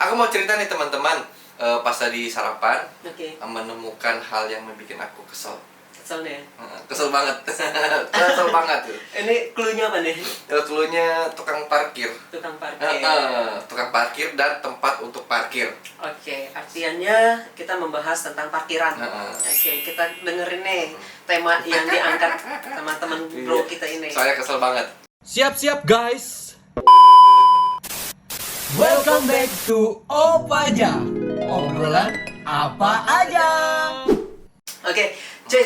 Aku mau cerita nih teman-teman, pas tadi sarapan Oke. menemukan hal yang membuat aku kesel. Kesel nih. Kesel banget. Kesel banget tuh. Ini cluenya apa nih? Cluenya tukang parkir. Tukang parkir. Tukang parkir dan tempat untuk parkir. Oke, artiannya kita membahas tentang parkiran. Oke, kita dengerin nih tema yang diangkat sama teman bro kita ini. Saya kesel banget. Siap-siap guys. Welcome back to Opaja. Obrolan apa aja. Oke, cuy.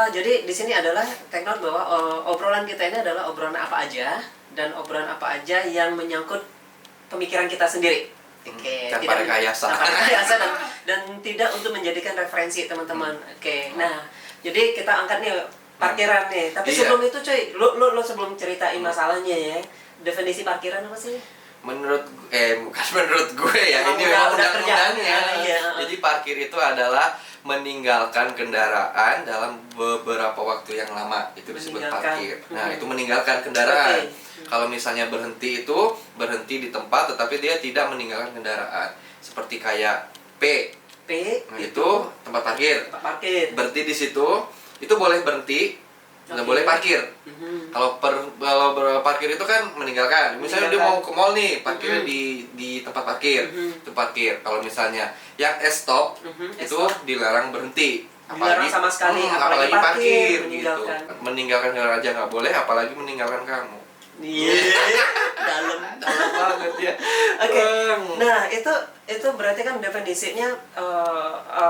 Jadi di sini adalah take note bahwa obrolan kita ini adalah obrolan apa aja dan obrolan apa aja yang menyangkut pemikiran kita sendiri. Oke, Tanpa rekayasa. tanpa rekayasa dan tidak untuk menjadikan referensi teman-teman. Oke, nah jadi kita angkat nih parkiran nih. Tapi Iya. sebelum itu cuy, lo sebelum ceritain masalahnya ya, definisi parkiran apa sih? Bukan menurut gue ya, Emang ini udah memang kerjaan. undang-undangnya. Iya. Jadi parkir itu adalah meninggalkan kendaraan dalam beberapa waktu yang lama, itu disebut Meninggalkan. parkir. Nah, itu meninggalkan kendaraan. Oke. Kalau misalnya berhenti itu berhenti di tempat tetapi dia tidak meninggalkan kendaraan. Seperti kayak P. Nah, itu tempat parkir. tempat parkir. Berhenti di situ, itu boleh berhenti, dan Oke. boleh parkir. Mhm. Kalau parkir itu kan meninggalkan. Misalnya dia mau ke mall nih, parkirnya di tempat parkir. Itu parkir. Kalau misalnya yang stop itu stop. dilarang berhenti. Dilarang sama sekali, apalagi parkir gitu. meninggalkan. Meninggalkan kendaraan aja nggak boleh, apalagi meninggalkan kamu. Iya. Dalam. Dalam banget ya. Oke. Nah, itu berarti kan definisinya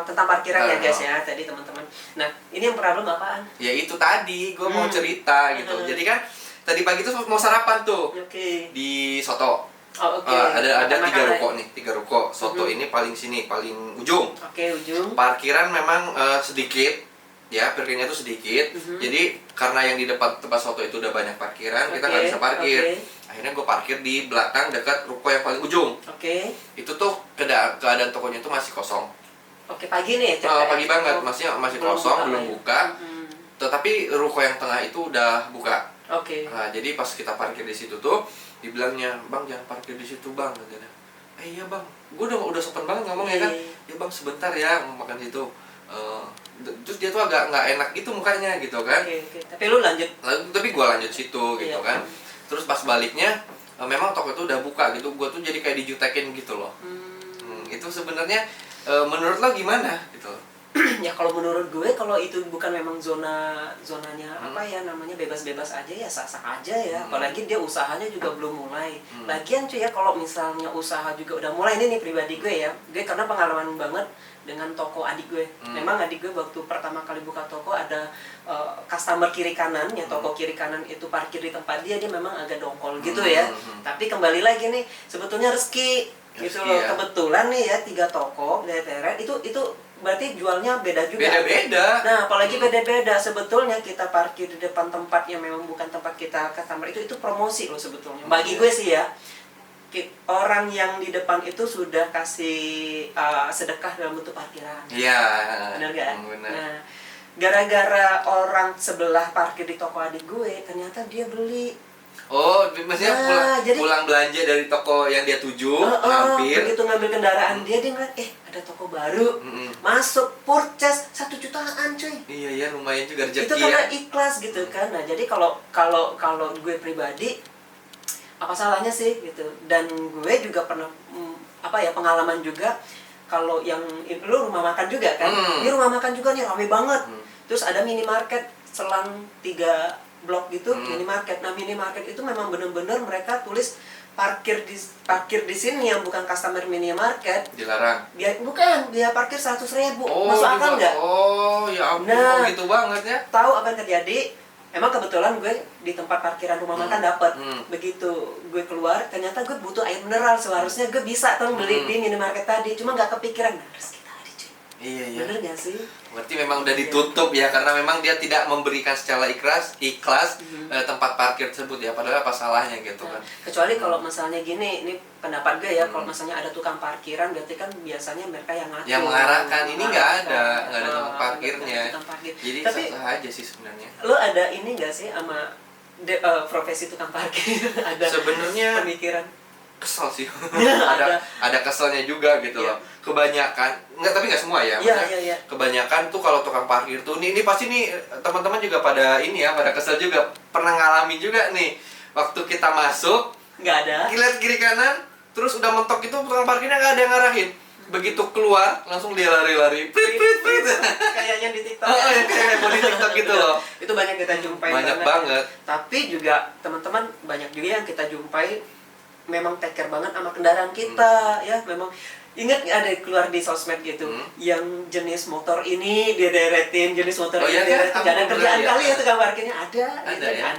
tentang parkiran ya guys ya tadi teman-teman. Nah, ini yang problem apaan? Ya itu tadi, gue mau cerita gitu. Jadi kan tadi pagi tuh mau sarapan tuh Oke. di soto. Oh, oke. Ada Makan tiga apa? ruko nih, tiga ruko. Soto ini paling sini, paling ujung. Oke, ujung. Parkiran memang sedikit, ya parkirnya tuh sedikit. Jadi karena yang di depan tempat soto itu udah banyak parkiran, kita nggak bisa parkir. Akhirnya gue parkir di belakang dekat ruko yang paling ujung. Oke. Itu tuh keadaan tokonya tuh masih kosong. Oke, pagi nih ya. Pagi banget, masih Belum kosong, buka belum ya. buka. Tetapi ruko yang tengah itu udah buka. Oke. Nah, jadi pas kita parkir di situ tuh, dibilangnya, "Bang, jangan parkir di situ, Bang," katanya. Iya, Bang. Gue udah sopan banget ngomong ya kan. Ya, Bang, sebentar ya mau makan situ. Terus dia tuh agak nggak enak gitu mukanya gitu kan. Oke. Tapi lu lanjut. Tapi gue lanjut situ gitu Iya. kan. Terus pas baliknya, memang toko itu udah buka gitu. Gue tuh jadi kayak dijutekin gitu loh. Itu sebenarnya menurut lo gimana gitu? Ya kalau menurut gue kalau itu bukan memang zonanya apa ya namanya bebas-bebas aja ya sah-sah aja ya. Apalagi dia usahanya juga belum mulai. Lagian cuy ya kalau misalnya usaha juga udah mulai ini nih pribadi gue ya. Gue karena pengalaman banget dengan toko adik gue. Memang adik gue waktu pertama kali buka toko ada customer kiri kanan ya, toko kiri kanan itu parkir di tempat dia memang agak dongkol gitu ya. Tapi kembali lagi nih sebetulnya rezeki gitu loh. Ya. Kebetulan nih ya 3 toko deret itu berarti jualnya beda juga. Beda-beda. Nah, apalagi beda-beda. Sebetulnya kita parkir di depan tempat yang memang bukan tempat kita customer itu promosi loh sebetulnya. Bagi gue sih ya. Orang yang di depan itu sudah kasih sedekah dalam bentuk parkiran. Iya. Benar gak? Benar. Nah, gara-gara orang sebelah parkir di toko adik gue, ternyata dia beli. Oh, maksudnya jadi- pulang belanja dari toko yang dia tuju, mampir. Begitu ngambil kendaraan dia ngeliat, ada toko baru. Masuk, purchase 1 jutaan cuy. Iya ya, lumayan juga rezeki Itu karena ya. ikhlas gitu kan. Nah, jadi kalau gue pribadi apa salahnya sih gitu. Dan gue juga pernah pengalaman juga kalau yang lu rumah makan juga kan. Ini rumah makan juga nih rame banget. Terus ada minimarket selang 3 blok gitu, minimarket. Nah, minimarket itu memang bener-bener mereka tulis parkir di sini yang bukan customer minimarket. Dilarang. Dia parkir 100.000. Oh, Masuk akal nggak? Oh, ya ampun, Nah, gitu banget ya. Tahu apa yang terjadi? Emang kebetulan gue di tempat parkiran rumah makan dapat. Begitu gue keluar, ternyata gue butuh air mineral. Seharusnya gue bisa tuh beli di minimarket tadi, cuma nggak kepikiran. Nah, rezeki tadi cuy. Iya ya. Bener nggak sih? Berarti memang udah ditutup ya, karena memang dia tidak memberikan secara ikhlas tempat parkir tersebut ya, padahal apa salahnya gitu kan. Kecuali kalau misalnya gini, ini pendapat gue ya, kalau misalnya ada tukang parkiran berarti kan biasanya mereka yang ngatur. Yang mengarahkan, ini nggak ada tukang parkirnya. Tukang parkir. Jadi Tapi sah-sah aja sih sebenarnya. lo ada ini nggak sih sama profesi tukang parkir? Ada Sebenarnya pemikiran? kesel sih. Ya, ada keselnya juga gitu Iya. loh. Kebanyakan, tapi nggak semua ya. Iya, Maksudnya iya. kebanyakan tuh kalau tukang parkir tuh, ini pasti nih teman-teman juga pada ini ya, pada kesel juga. Pernah ngalamin juga nih. Waktu kita masuk, Nggak ada. lihat kiri kanan, terus udah mentok itu tukang parkirnya nggak ada yang ngarahin. Begitu keluar, langsung dia lari-lari, prit. Kayaknya di TikTok. Oh, yang kayak mau di TikTok gitu loh. Itu banyak kita jumpai Banyak banget. Tapi juga teman-teman banyak juga yang kita jumpai memang take care banget sama kendaraan kita ya. Memang ingat nggak ada keluar di sosmed gitu yang jenis motor ini dia deretin, jenis motor Oh, ini iya, deretin. kan? Gak ada Aku kerjaan bener, kali ya. ya tukang parkirnya ada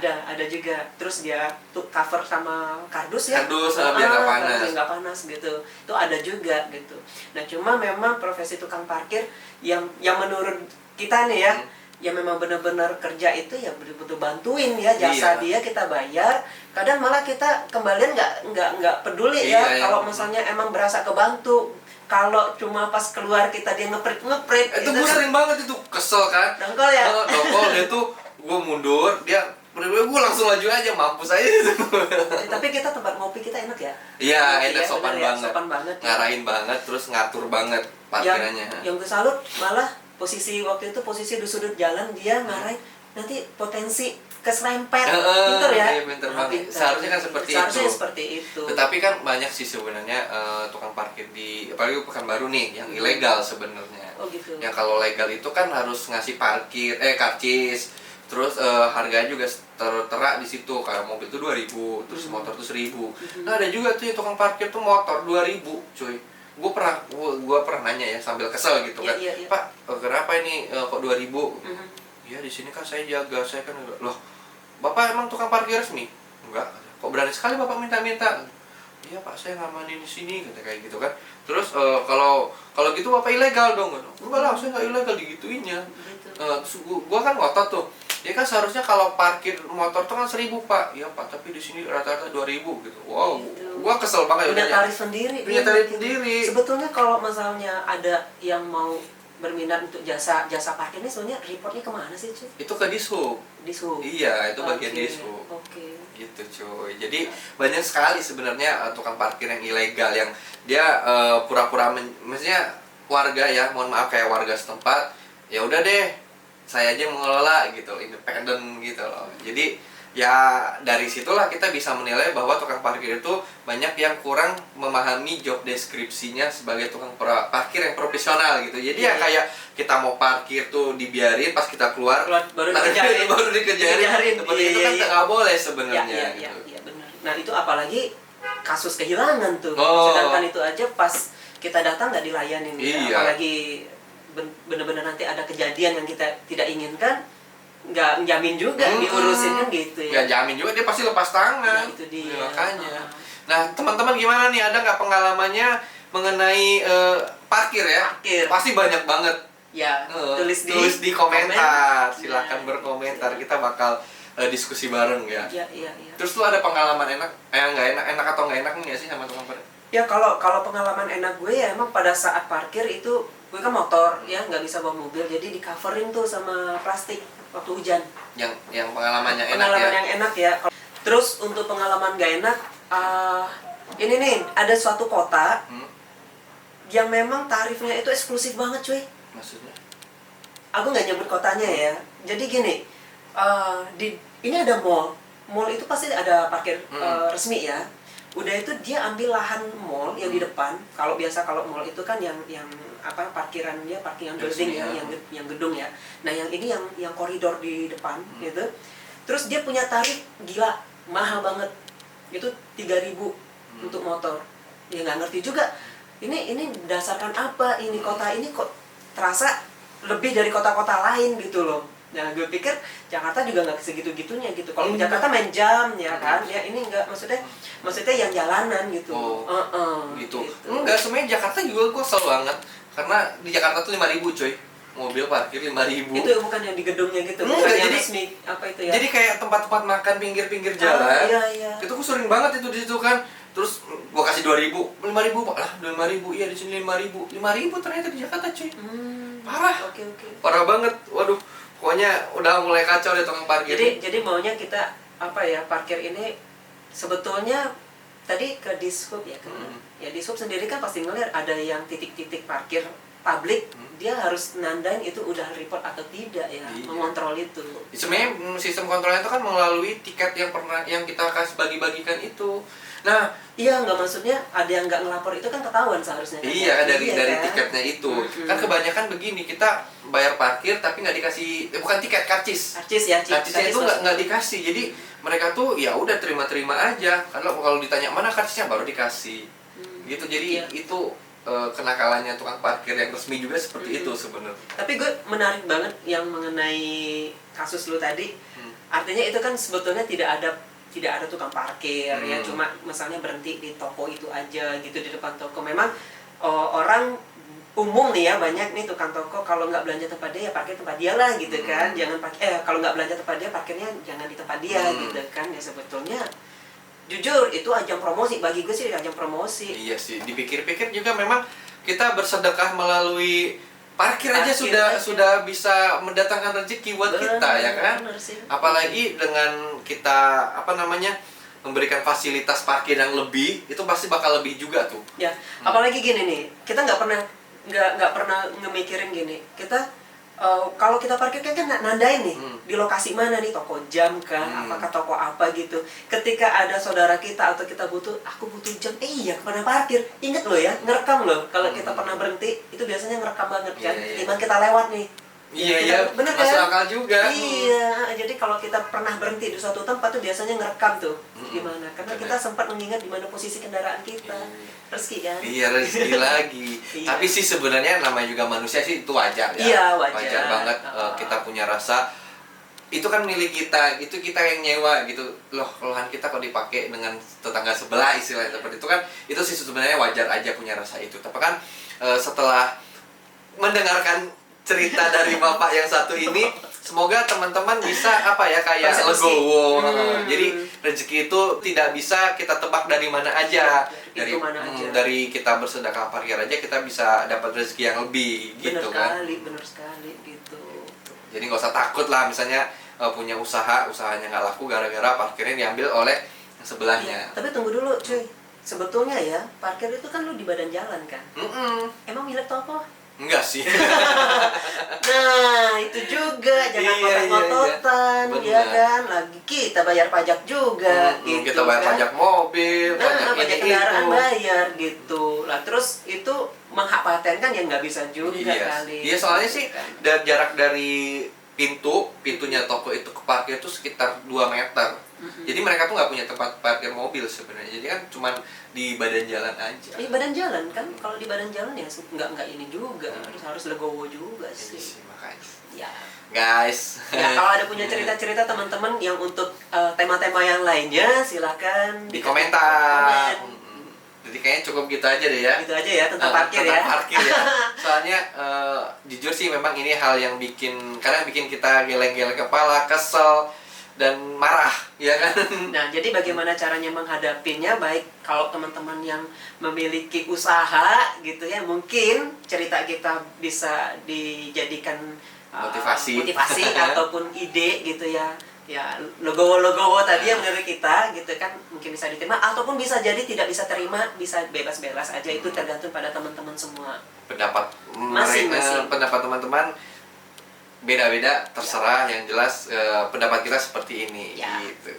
Ya? ada juga. Terus dia tuh cover sama kardus ya. Kardus, biar nggak panas. Biar nggak panas gitu. Itu ada juga gitu. Nah cuma memang profesi tukang parkir yang menurut kita nih ya, yang memang benar-benar kerja itu ya betul-betul bantuin ya, jasa Iya. dia kita bayar. Kadang malah kita kembalian nggak peduli Iya, ya iya. kalau misalnya emang berasa kebantu. Kalau cuma pas keluar kita dia ngeprit Itu gue sering banget itu, kesel kan. Dongkol ya? Dongkol, dia tuh, gue mundur, dia gue langsung laju aja, mampus aja gitu. Tapi kita tempat ngopi kita enak ya. Iya, Ngopi enak, ya, sopan bener ya, banget. sopan banget ya. Ngarahin banget, terus ngatur banget parkirannya. Yang gue salut malah posisi waktu itu posisi di sudut jalan dia ngarahin nanti potensi keserempet. Pinter ya. Iya, pinter banget. Seharusnya kan seperti Seharusnya itu. seperti itu. Tetapi kan banyak sih sebenarnya tukang parkir di, apalagi Pekanbaru nih, yang ilegal sebenarnya. Oh gitu. Yang kalau legal itu kan harus ngasih karcis, terus harganya juga tertera di situ. Kayak mobil tuh 2.000, terus motor tuh 1.000. Nah ada juga tuh yang tukang parkir tuh motor 2.000, cuy. Gue pernah nanya ya sambil kesel gitu kan, Iya, iya. Pak, kenapa ini kok 2.000? Ya di sini kan saya jaga, saya kan loh, Bapak emang tukang parkir resmi? Enggak. Kok berani sekali Bapak minta-minta? Iya Pak, saya ngamanin di sini, kata kayak gitu kan. Terus kalau gitu Bapak ilegal dong? Enggak lah, saya nggak ilegal, digituinnya. Gitu. Terus gua kan ngotot tuh. Ya kan seharusnya kalau parkir motor tuh kan 1.000 Pak. Iya Pak, tapi di sini rata-rata 2.000 gitu. Wow, Gitu. gua kesel banget. Punya udah tarif sendiri. Punya dia tarif gitu. sendiri. Sebetulnya kalau misalnya ada yang mau berminat untuk jasa parkir ini sebenarnya reportnya kemana sih cuy? Itu ke Dishub. Dishub. Iya, itu bagian Oke, Dishub. Oke. Gitu cuy. Jadi banyak sekali sebenarnya tukang parkir yang ilegal yang dia pura-pura maksudnya warga ya, mohon maaf kayak warga setempat, ya udah deh saya aja mengelola gitu, independen gitu loh. Jadi ya dari situlah kita bisa menilai bahwa tukang parkir itu banyak yang kurang memahami job deskripsinya sebagai tukang parkir yang profesional gitu. Jadi ya kayak kita mau parkir tuh dibiarin, pas kita keluar Baru dikejarin. baru dikejarin. Seperti itu kan nggak boleh sebenarnya Iya, gitu. iya benar. Nah, itu apalagi kasus kehilangan tuh. Oh. Sedangkan itu aja pas kita datang nggak dilayanin. Iya. Apalagi benar-benar nanti ada kejadian yang kita tidak inginkan, nggak jamin juga diurusin kan gitu ya. Nggak jamin juga, dia pasti lepas tangan. Nah, itu dia. Makanya. Nah, teman-teman gimana nih? Ada nggak pengalamannya mengenai parkir ya? Parkir. Pasti banyak banget. Ya, Tulis di komentar. komen. Silakan Ya, berkomentar. gitu. Kita bakal diskusi bareng ya. Iya. Terus lu ada pengalaman nggak enak atau nggak enak nggak sih sama tukang parkir? Ya kalau pengalaman enak gue ya emang pada saat parkir itu gue kan motor ya nggak bisa bawa mobil jadi di covering tuh sama plastik waktu hujan. Yang pengalamannya enak Pengalaman ya. yang enak ya. Terus untuk pengalaman gak enak, ini nih ada suatu kota yang memang tarifnya itu eksklusif banget cuy. Maksudnya? Aku nggak nyebut kotanya ya. Jadi gini, ini ada mall itu pasti ada parkir resmi ya. Udah itu dia ambil lahan mall yang di depan. Kalau mall itu kan yang parkirannya parkiran building ya, yang gedung ya. Nah yang ini yang koridor di depan gitu. Terus dia punya tarif gila mahal banget. Itu 3.000 untuk motor. Ya nggak ngerti juga. Ini berdasarkan apa? Ini kota ini kok terasa lebih dari kota-kota lain gitu loh. Nah, gue pikir Jakarta juga nggak segitu-gitunya gitu. Kalau Jakarta main jam ya kan, ya ini enggak maksudnya yang jalanan gitu. Gitu. Enggak, sebenarnya Jakarta juga gue kesel banget karena di Jakarta tuh 5.000 coy. Mobil parkir 5.000. Itu bukan yang di gedungnya gitu, Enggak, bukan yang jadi- resmi apa itu ya. Jadi kayak tempat-tempat makan pinggir-pinggir jalan. Iya. Itu gue sering banget itu di situ kan. Terus gue kasih 2.000, 5.000 Pak. Lah, 5.000. Iya di sini 5.000. 5.000 ternyata di Jakarta cuy. Parah. Oke. Parah banget. Waduh. Pokoknya udah mulai kacau deh tukang parkir. Jadi maunya kita parkir ini sebetulnya tadi ke Dishub ya kan. Hmm. Ya Dishub sendiri kan pasti ngeliat ada yang titik-titik parkir publik, dia harus nandain itu udah report atau tidak ya, Iya. mengontrol itu. Sebenarnya sistem kontrolnya itu kan melalui tiket yang kita kasih bagi-bagikan itu. Nah, Iya, nggak maksudnya ada yang nggak ngelapor itu kan ketahuan seharusnya. Kan? iya dari kan? tiketnya itu. Mm-mm. Kan kebanyakan begini, kita bayar parkir tapi nggak dikasih, bukan tiket, karcis. Karcisnya itu nggak dikasih. Jadi mereka tuh ya udah terima-terima aja. Kalau ditanya mana karcisnya baru dikasih. Gitu. Jadi Iya. itu kenakalannya tukang parkir yang resmi juga seperti itu sebenarnya. Tapi gue menarik banget yang mengenai kasus lu tadi. Artinya itu kan sebetulnya tidak ada tukang parkir ya, cuma misalnya berhenti di toko itu aja gitu, di depan toko. Memang orang umum nih ya, banyak nih tukang toko kalau nggak belanja tempat dia ya parkir tempat dia lah gitu kan. Jangan kalau nggak belanja tempat dia parkirnya jangan di tempat dia gitu kan. Ya sebetulnya jujur itu ajang promosi, bagi gue sih ajang promosi. Iya sih, dipikir-pikir juga memang kita bersedekah melalui parkir aja sudah bisa mendatangkan rezeki buat kita ya kan. Bener sih. Apalagi dengan kita memberikan fasilitas parkir yang lebih, itu pasti bakal lebih juga tuh. Ya, apalagi gini nih, kita nggak pernah ngemikirin gini. Kita kalau kita parkir kan nandain nih di lokasi mana nih, toko jam kah, apakah toko apa gitu. Ketika ada saudara kita atau kita aku butuh jam, iya kemana parkir? Ingat loh ya, ngerekam loh. Kalau kita pernah berhenti, itu biasanya ngerekam banget kan. Iya. Ketimbang kita lewat nih. Iya, bener masuk kan? akal juga. Iya, jadi kalau kita pernah berhenti di suatu tempat tuh biasanya ngerekam tuh gimana, karena Bener. kita sempat mengingat di mana posisi kendaraan kita. Rezeki kan? Iya, rezeki lagi. Iya. Tapi sih sebenarnya namanya juga manusia sih, itu wajar ya. Iya, wajar. Banget kita punya rasa itu kan milik kita, itu kita yang nyewa gitu. Loh, keluhan kita kalau dipakai dengan tetangga sebelah istilahnya seperti itu kan, itu sih sebenarnya wajar aja punya rasa itu. Tapi kan setelah mendengarkan cerita dari Bapak yang satu ini, semoga teman-teman bisa kayak legowo. Jadi rezeki itu tidak bisa kita tebak dari mana aja. Dari kita bersedekah parkir aja kita bisa dapat rezeki yang lebih gitu kan. Bener sekali gitu. Jadi nggak usah takut lah misalnya punya usahanya nggak laku gara-gara parkirnya diambil oleh yang sebelahnya. Tapi tunggu dulu cuy, sebetulnya ya parkir itu kan lu di badan jalan kan. Emang milik toko? Enggak sih. Nah itu juga, jangan ngotot-ngototan ya kan. Lagi kita bayar pajak juga gitu. Kita bayar kan? pajak mobil, pajak kendaraan bayar gitu lah. Terus itu menghak paten kan ya nggak bisa juga kali. Iya, soalnya sih jarak dari pintunya toko itu ke parkir itu sekitar 2 meter. Jadi mereka tuh nggak punya tempat parkir mobil sebenarnya. Jadi kan cuma di badan jalan aja. Di badan jalan kan, kalau di badan jalan ya nggak ini juga, harus legowo juga Jadi sih. sih makanya. Ya. Guys. Ya, kalau ada punya cerita-cerita teman-teman yang untuk tema-tema yang lainnya, silakan Di komentar. komen. Jadi kayaknya cukup gitu aja deh ya. Gitu aja ya tentang parkir ya. Parkir ya. Soalnya jujur sih memang ini hal yang kadang bikin kita geleng-geleng kepala, kesel dan marah, ya kan? Nah, jadi bagaimana caranya menghadapinya? Baik kalau teman-teman yang memiliki usaha gitu ya, mungkin cerita kita bisa dijadikan motivasi ataupun ide gitu ya. Ya, logowo tadi yang menurut kita gitu kan mungkin bisa diterima ataupun bisa jadi tidak bisa terima, bisa bebas-bebas aja, itu tergantung pada teman-teman semua. Pendapat Masing-masing. pendapat teman-teman beda-beda, terserah, yang jelas pendapat kita seperti ini Ya. gitu.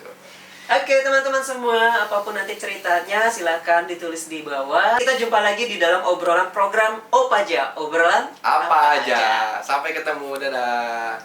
Oke teman-teman semua, apapun nanti ceritanya silakan ditulis di bawah. Kita jumpa lagi di dalam obrolan program Opaja, obrolan Apa aja. Sampai ketemu, dadah.